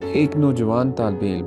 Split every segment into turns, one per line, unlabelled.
ایک نوجوان طالب علم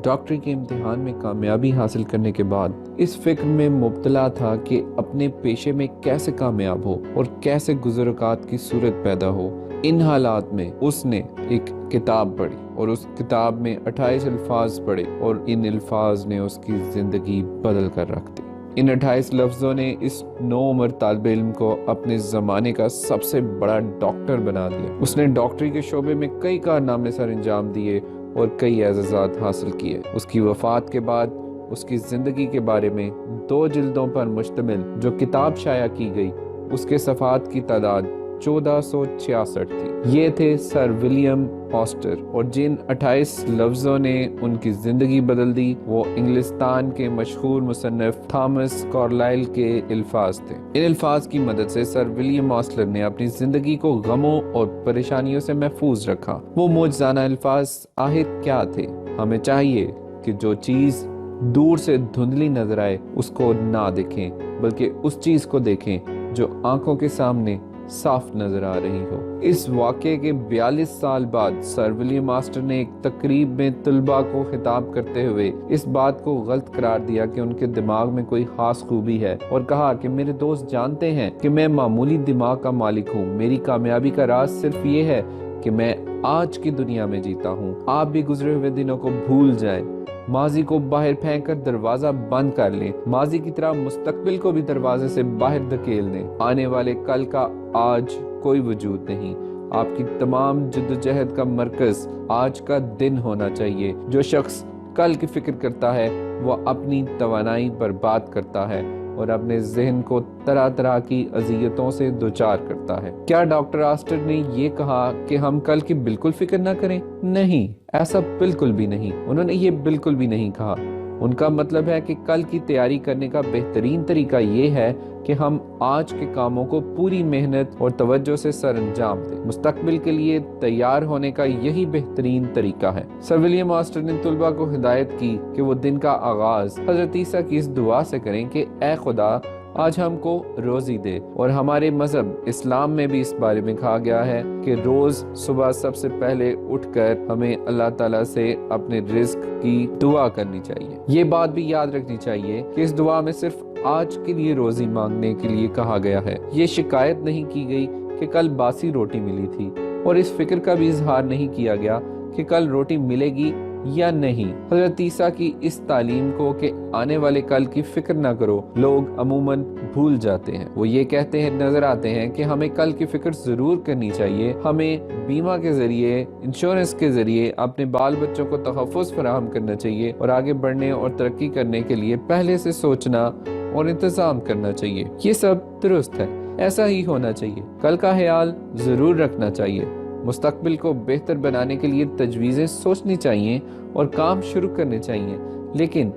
ڈاکٹری کے امتحان میں کامیابی حاصل کرنے کے بعد اس فکر میں مبتلا تھا کہ اپنے پیشے میں کیسے کامیاب ہو اور کیسے گزر اوقات کی صورت پیدا ہو۔ ان حالات میں اس نے ایک کتاب پڑھی اور اس کتاب میں 28 الفاظ پڑھے اور ان الفاظ نے اس کی زندگی بدل کر رکھ دی۔ ان 28 لفظوں نے اس نوعمر طالب علم کو اپنے زمانے کا سب سے بڑا ڈاکٹر بنا دیا۔ اس نے ڈاکٹری کے شعبے میں کئی کارنامے سر انجام دیے اور کئی اعزازات حاصل کیے۔ اس کی وفات کے بعد اس کی زندگی کے بارے میں 2 جلدوں پر مشتمل جو کتاب شائع کی گئی، اس کے صفحات کی تعداد 1466 تھی۔ یہ تھے سر ولیم آسٹر، اور جن 28 لفظوں نے ان کی زندگی بدل دی وہ انگلستان کے مشہور مصنف تھامس کارلائل کے الفاظ تھے۔ ان الفاظ کی مدد سے سر ولیم آسٹر نے اپنی زندگی کو غموں اور پریشانیوں سے محفوظ رکھا۔ وہ معجزانہ الفاظ آخر کیا تھے؟ ہمیں چاہیے کہ جو چیز دور سے دھندلی نظر آئے اس کو نہ دیکھیں، بلکہ اس چیز کو دیکھیں جو آنکھوں کے سامنے صاف نظر آ رہی ہو۔ اس واقعے کے 42 سال بعد سر ولیم آسٹر نے ایک تقریب میں طلباء کو خطاب کرتے ہوئے اس بات کو غلط قرار دیا کہ ان کے دماغ میں کوئی خاص خوبی ہے، اور کہا کہ میرے دوست جانتے ہیں کہ میں معمولی دماغ کا مالک ہوں۔ میری کامیابی کا راز صرف یہ ہے کہ میں آج کی دنیا میں جیتا ہوں۔ آپ بھی گزرے ہوئے دنوں کو بھول جائیں، ماضی کو باہر پھینک کر دروازہ بند کر لیں، ماضی کی طرح مستقبل کو بھی دروازے سے باہر دھکیل دیں۔ آنے والے کل کا آج کوئی وجود نہیں۔ آپ کی تمام جدوجہد کا مرکز آج کا دن ہونا چاہیے۔ جو شخص کل کی فکر کرتا ہے وہ اپنی توانائی برباد کرتا ہے اور اپنے ذہن کو طرح طرح کی اذیتوں سے دوچار کرتا ہے۔ کیا ڈاکٹر آسٹر نے یہ کہا کہ ہم کل کی بالکل فکر نہ کریں؟ نہیں، ایسا بالکل بھی نہیں۔ انہوں نے یہ بالکل بھی نہیں کہا۔ ان کا مطلب ہے کہ کل کی تیاری کرنے کا بہترین طریقہ یہ ہے کہ ہم آج کے کاموں کو پوری محنت اور توجہ سے سر انجام دیں۔ مستقبل کے لیے تیار ہونے کا یہی بہترین طریقہ ہے۔ سر ولیم آسٹر نے طلباء کو ہدایت کی کہ وہ دن کا آغاز حضرت عیسیٰ کی اس دعا سے کریں کہ اے خدا آج ہم کو روزی دے، اور ہمارے مذہب اسلام میں بھی اس بارے میں کہا گیا ہے کہ روز صبح سب سے پہلے اٹھ کر ہمیں اللہ تعالیٰ سے اپنے رزق کی دعا کرنی چاہیے۔ یہ بات بھی یاد رکھنی چاہیے کہ اس دعا میں صرف آج کے لیے روزی مانگنے کے لیے کہا گیا ہے۔ یہ شکایت نہیں کی گئی کہ کل باسی روٹی ملی تھی، اور اس فکر کا بھی اظہار نہیں کیا گیا کہ کل روٹی ملے گی یا نہیں۔ حضرت عیسیٰ کی اس تعلیم کو کہ آنے والے کل کی فکر نہ کرو لوگ عموماً بھول جاتے ہیں۔ وہ یہ کہتے ہیں نظر آتے ہیں کہ ہمیں کل کی فکر ضرور کرنی چاہیے، ہمیں بیمہ کے ذریعے، انشورنس کے ذریعے اپنے بال بچوں کو تحفظ فراہم کرنا چاہیے، اور آگے بڑھنے اور ترقی کرنے کے لیے پہلے سے سوچنا اور انتظام کرنا چاہیے۔ یہ سب درست ہے، ایسا ہی ہونا چاہیے۔ کل کا خیال ضرور رکھنا چاہیے، مستقبل کو بہتر بنانے کے لیے تجویزیں سوچنی چاہیے اور کام شروع کرنے چاہیے، لیکن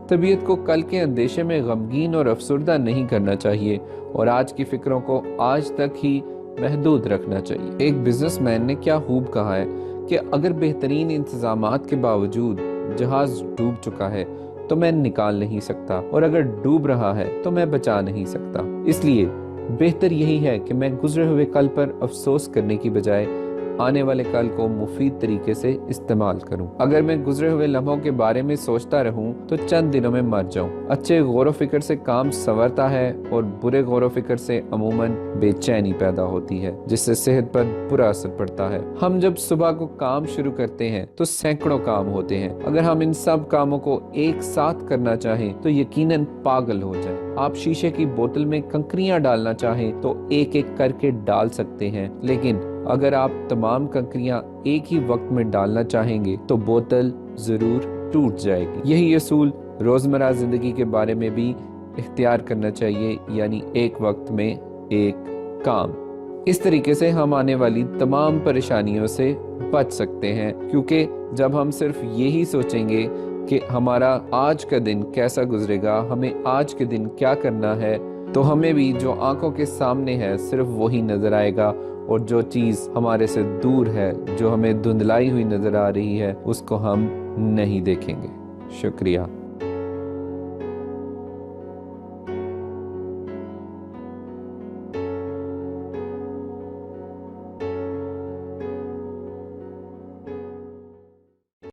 طبیعت کو کل کے اندیشے میں غمگین اور افسردہ نہیں کرنا چاہیے، اور آج کی فکروں کو آج تک ہی محدود رکھنا چاہیے۔ ایک بزنس مین نے کیا خوب کہا ہے کہ اگر بہترین انتظامات کے باوجود جہاز ڈوب چکا ہے تو میں نکال نہیں سکتا، اور اگر ڈوب رہا ہے تو میں بچا نہیں سکتا۔ اس لیے بہتر یہی ہے کہ میں گزرے ہوئے کل پر افسوس کرنے کی بجائے آنے والے کل کو مفید طریقے سے استعمال کروں۔ اگر میں گزرے ہوئے لمحوں کے بارے میں سوچتا رہوں تو چند دنوں میں مر جاؤں۔ اچھے غور و فکر سے کام سنورتا ہے، اور برے غور و فکر سے عموماً بے چینی پیدا ہوتی ہے، جس سے صحت پر برا اثر پڑتا ہے۔ ہم جب صبح کو کام شروع کرتے ہیں تو سینکڑوں کام ہوتے ہیں۔ اگر ہم ان سب کاموں کو ایک ساتھ کرنا چاہیں تو یقیناً پاگل ہو جائیں۔ آپ شیشے کی بوتل میں کنکریاں ڈالنا چاہیں تو ایک ایک کر کے ڈال سکتے ہیں، لیکن اگر آپ تمام کنکریاں ایک ہی وقت میں ڈالنا چاہیں گے تو بوتل ضرور ٹوٹ جائے گی۔ یہی اصول روزمرہ زندگی کے بارے میں بھی اختیار کرنا چاہیے، یعنی ایک وقت میں ایک کام۔ اس طریقے سے ہم آنے والی تمام پریشانیوں سے بچ سکتے ہیں، کیونکہ جب ہم صرف یہی سوچیں گے کہ ہمارا آج کا دن کیسا گزرے گا، ہمیں آج کے دن کیا کرنا ہے، تو ہمیں بھی جو آنکھوں کے سامنے ہے صرف وہی نظر آئے گا، اور جو چیز ہمارے سے دور ہے، جو ہمیں دھندلائی ہوئی نظر آ رہی ہے، اس کو ہم نہیں دیکھیں گے۔ شکریہ۔